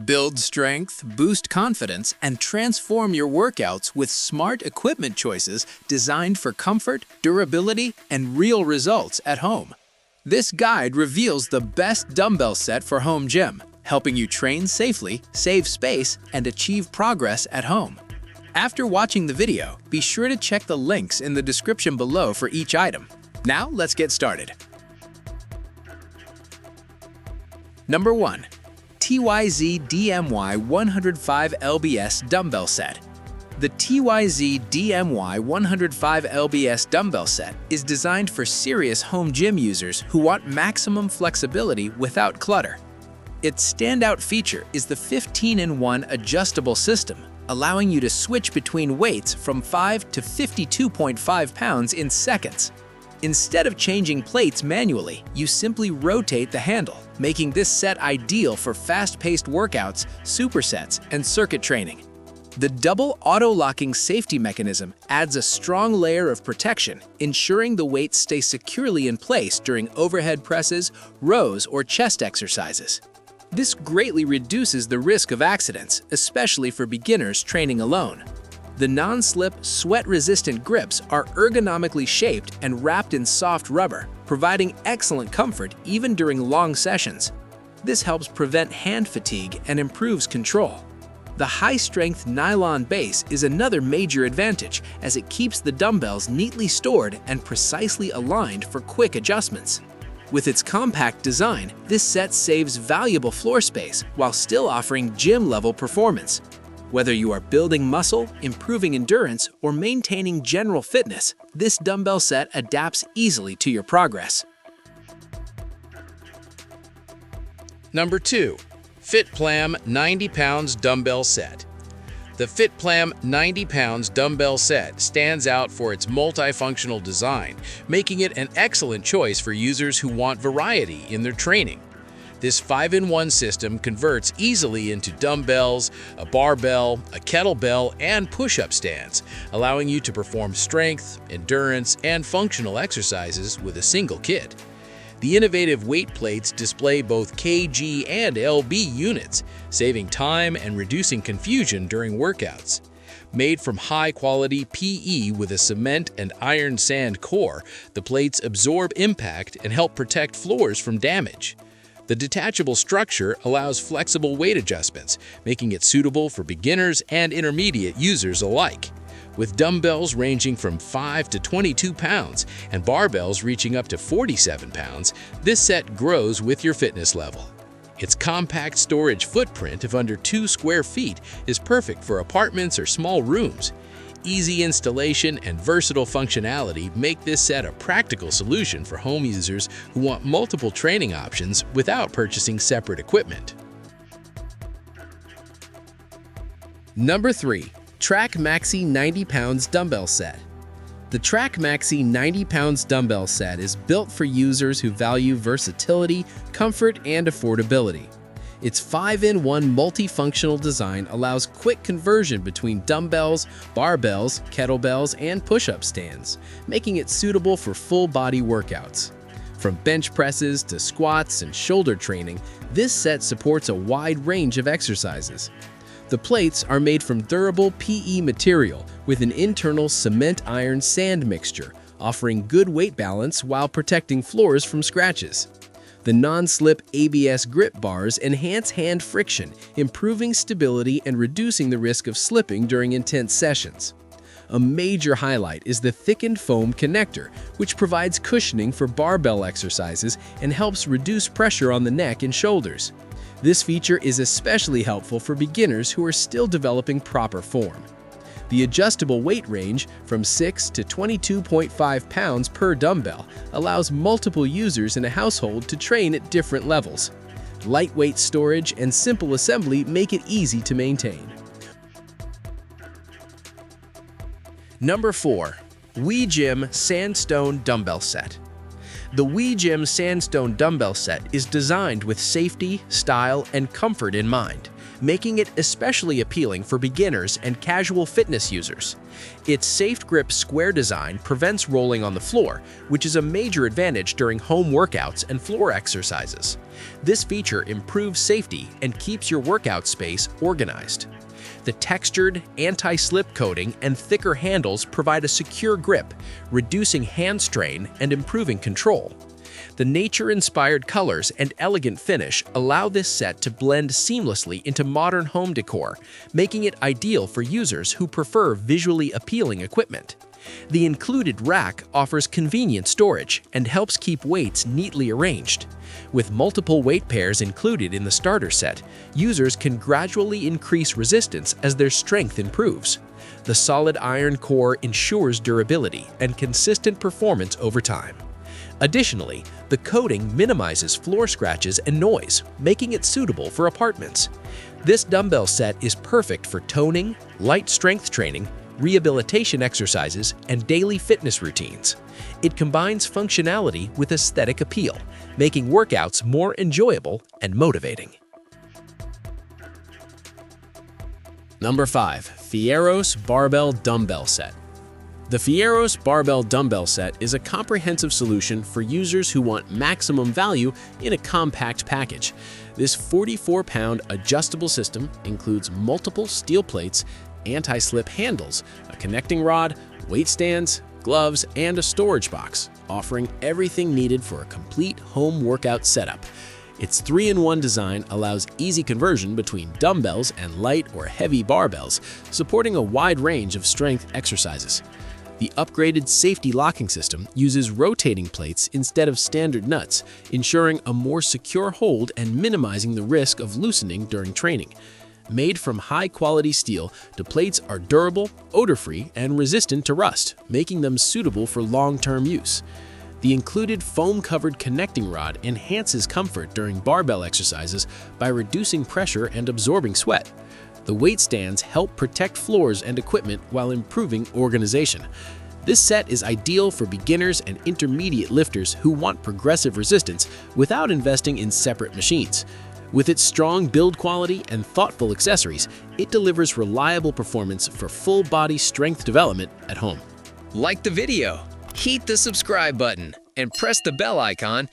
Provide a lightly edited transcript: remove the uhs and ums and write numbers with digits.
Build strength, boost confidence, and transform your workouts with smart equipment choices designed for comfort, durability, and real results at home. This guide reveals the best dumbbell set for home gym, helping you train safely, save space, and achieve progress at home. After watching the video, be sure to check the links in the description below for each item. Now, let's get started. Number 1. TYZDMY 105 Lbs Dumbbell Set. The TYZDMY 105 Lbs Dumbbell Set is designed for serious home gym users who want maximum flexibility without clutter. Its standout feature is the 15-in-1 adjustable system, allowing you to switch between weights from 5 to 52.5 pounds in seconds. Instead of changing plates manually, you simply rotate the handle, making this set ideal for fast-paced workouts, supersets, and circuit training. The double auto-locking safety mechanism adds a strong layer of protection, ensuring the weights stay securely in place during overhead presses, rows, or chest exercises. This greatly reduces the risk of accidents, especially for beginners training alone. The non-slip, sweat-resistant grips are ergonomically shaped and wrapped in soft rubber, providing excellent comfort even during long sessions. This helps prevent hand fatigue and improves control. The high-strength nylon base is another major advantage, as it keeps the dumbbells neatly stored and precisely aligned for quick adjustments. With its compact design, this set saves valuable floor space while still offering gym-level performance. Whether you are building muscle, improving endurance, or maintaining general fitness, this dumbbell set adapts easily to your progress. Number 2. FITPLAM 90 pounds Dumbbell Set. The FITPLAM 90 pounds dumbbell set stands out for its multifunctional design, making it an excellent choice for users who want variety in their training. This 5-in-1 system converts easily into dumbbells, a barbell, a kettlebell, and push-up stands, allowing you to perform strength, endurance, and functional exercises with a single kit. The innovative weight plates display both kg and lb units, saving time and reducing confusion during workouts. Made from high-quality PE with a cement and iron sand core, the plates absorb impact and help protect floors from damage. The detachable structure allows flexible weight adjustments, making it suitable for beginners and intermediate users alike. With dumbbells ranging from 5 to 22 pounds and barbells reaching up to 47 pounds, this set grows with your fitness level. Its compact storage footprint of under 2 square feet is perfect for apartments or small rooms. Easy installation and versatile functionality make this set a practical solution for home users who want multiple training options without purchasing separate equipment. Number 3. TRAKMAXI 90 pounds Dumbbell Set. The TRAKMAXI 90 pounds dumbbell set is built for users who value versatility, comfort, and affordability. Its 5-in-1 multifunctional design allows quick conversion between dumbbells, barbells, kettlebells, and push-up stands, making it suitable for full-body workouts. From bench presses to squats and shoulder training, this set supports a wide range of exercises. The plates are made from durable PE material with an internal cement-iron sand mixture, offering good weight balance while protecting floors from scratches. The non-slip ABS grip bars enhance hand friction, improving stability and reducing the risk of slipping during intense sessions. A major highlight is the thickened foam connector, which provides cushioning for barbell exercises and helps reduce pressure on the neck and shoulders. This feature is especially helpful for beginners who are still developing proper form. The adjustable weight range from 6 to 22.5 pounds per dumbbell allows multiple users in a household to train at different levels. Lightweight storage and simple assembly make it easy to maintain. Number 4. WeGym Sandstone Dumbbell Set. The WeGym Sandstone Dumbbell Set is designed with safety, style, and comfort in mind, making it especially appealing for beginners and casual fitness users. Its safe grip square design prevents rolling on the floor, which is a major advantage during home workouts and floor exercises. This feature improves safety and keeps your workout space organized. The textured, anti-slip coating and thicker handles provide a secure grip, reducing hand strain and improving control. The nature-inspired colors and elegant finish allow this set to blend seamlessly into modern home decor, making it ideal for users who prefer visually appealing equipment. The included rack offers convenient storage and helps keep weights neatly arranged. With multiple weight pairs included in the starter set, users can gradually increase resistance as their strength improves. The solid iron core ensures durability and consistent performance over time. Additionally, the coating minimizes floor scratches and noise, making it suitable for apartments. This dumbbell set is perfect for toning, light strength training, rehabilitation exercises, and daily fitness routines. It combines functionality with aesthetic appeal, making workouts more enjoyable and motivating. Number 5. PHOEROS Barbell Dumbbell Set. The PHOEROS Barbell Dumbbell Set is a comprehensive solution for users who want maximum value in a compact package. This 44-pound adjustable system includes multiple steel plates, anti-slip handles, a connecting rod, weight stands, gloves, and a storage box, offering everything needed for a complete home workout setup. Its 3-in-1 design allows easy conversion between dumbbells and light or heavy barbells, supporting a wide range of strength exercises. The upgraded safety locking system uses rotating plates instead of standard nuts, ensuring a more secure hold and minimizing the risk of loosening during training. Made from high-quality steel, the plates are durable, odor-free, and resistant to rust, making them suitable for long-term use. The included foam-covered connecting rod enhances comfort during barbell exercises by reducing pressure and absorbing sweat. The weight stands help protect floors and equipment while improving organization. This set is ideal for beginners and intermediate lifters who want progressive resistance without investing in separate machines. With its strong build quality and thoughtful accessories, it delivers reliable performance for full-body strength development at home. Like the video, hit the subscribe button, and press the bell icon